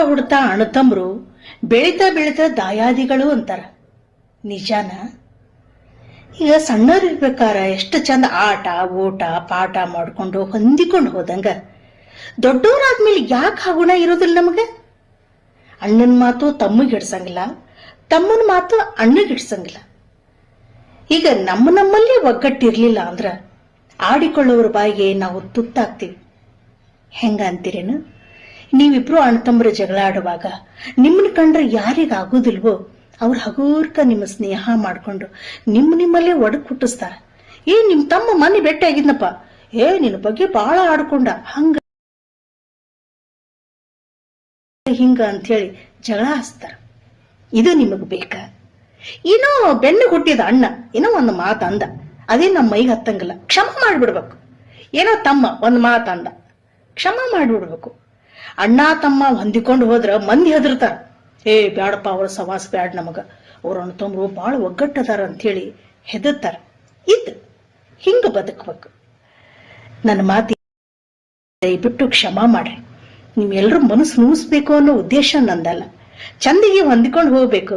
ಹುಡ್ತಾ ಅಣ್ಣತಮ್ರು ಬೆಳೀತಾ ದಾಯಾದಿಗಳು ಅಂತಾರ. ನಿಜಾನ? ಈಗ ಸಣ್ಣವ್ರಿರ್ಬೇಕಾರ ಎಷ್ಟು ಚಂದ ಆಟ ಓಟ ಪಾಠ ಮಾಡ್ಕೊಂಡು ಹೊಂದಿಕೊಂಡು ಹೋದಂಗ ದೊಡ್ಡವರಾದ್ಮೇಲೆ ಯಾಕೆ ಹಗುಣ ಇರೋದಿಲ್ಲ ನಮಗ? ಅಣ್ಣನ ಮಾತು ತಮ್ಮಗೆ ಹಿಡ್ಸಂಗಿಲ್ಲ, ತಮ್ಮನ ಮಾತು ಅಣ್ಣಗೆ ಹಿಡ್ಸಂಗಿಲ್ಲ. ಈಗ ನಮ್ಮಲ್ಲಿ ಒಗ್ಗಟ್ಟಿರ್ಲಿಲ್ಲ ಅಂದ್ರ ಆಡಿಕೊಳ್ಳೋರ ಬಾಯಿಗೆ ನಾವು ತುತ್ತಾಗ್ತೀವಿ. ಹೆಂಗ ಅಂತೀರೇನು? ನೀವಿಬ್ರು ಅಣ್ಣತಮ್ಮರ ಜಗಳ ಆಡುವಾಗ ನಿಮ್ಮನ್ನ ಕಂಡ್ರೆ ಯಾರಿಗಾಗೋದಿಲ್ವೋ ಅವ್ರ ಹಗೂರ್ಕ ನಿಮ್ಮ ಸ್ನೇಹ ಮಾಡ್ಕೊಂಡು ನಿಮ್ಮಲ್ಲೇ ಒಡಕ್ ಹುಟ್ಟಿಸ್ತಾರ. ನಿಮ್ ತಮ್ಮ ಮನೆ ಭೇಟಿ ಆಗಿದ್ನಪ್ಪ, ನಿನ್ನ ಬಗ್ಗೆ ಬಾಳ ಆಡ್ಕೊಂಡ ಹಂಗ ಹಿಂಗ ಅಂಥೇಳಿ ಜಗಳ ಹಚ್ತಾರ. ಇದು ನಿಮಗ್ ಬೇಕ? ಏನೋ ಬೆನ್ನು ಹುಟ್ಟಿದ ಅಣ್ಣ ಏನೋ ಒಂದು ಮಾತು ಅಂದ, ಅದೇ ನಮ್ಮ ಮೈಗೆ ಹತ್ತಂಗಿಲ್ಲ, ಕ್ಷಮ ಮಾಡ್ಬಿಡ್ಬೇಕು. ಏನೋ ತಮ್ಮ ಒಂದು ಮಾತು ಅಂದ, ಕ್ಷಮ ಮಾಡ್ಬಿಡ್ಬೇಕು. ಅಣ್ಣ ತಮ್ಮ ಹೊಂದಿಕೊಂಡು ಹೋದ್ರ ಮಂದಿ ಹೆದರ್ತಾರ. ಬ್ಯಾಡಪ್ಪ ಅವ್ರ ಸವಾಸ ಬ್ಯಾಡ, ನಮಗ ಅವ್ರ ಅಣ್ಣತಮ್ಮರು ಬಾಳ ಒಗ್ಗಟ್ಟದಾರ ಅಂತೇಳಿ ಹೆದರ್ತಾರ. ಹಿಂಗ ಬದುಕ್ಬೇಕು. ನನ್ನ ಮಾತಿ ದಯವಿಟ್ಟು ಕ್ಷಮ ಮಾಡ್ರಿ. ನಿಮ್ಮೆಲ್ಲರೂ ಮನಸ್ಸು ನೋಯಿಸ್ಬೇಕು ಅನ್ನೋ ಉದ್ದೇಶ ನಂದಲ್ಲ. ಚಂದಿಗೆ ಹೊಂದಿಕೊಂಡು ಹೋಗ್ಬೇಕು.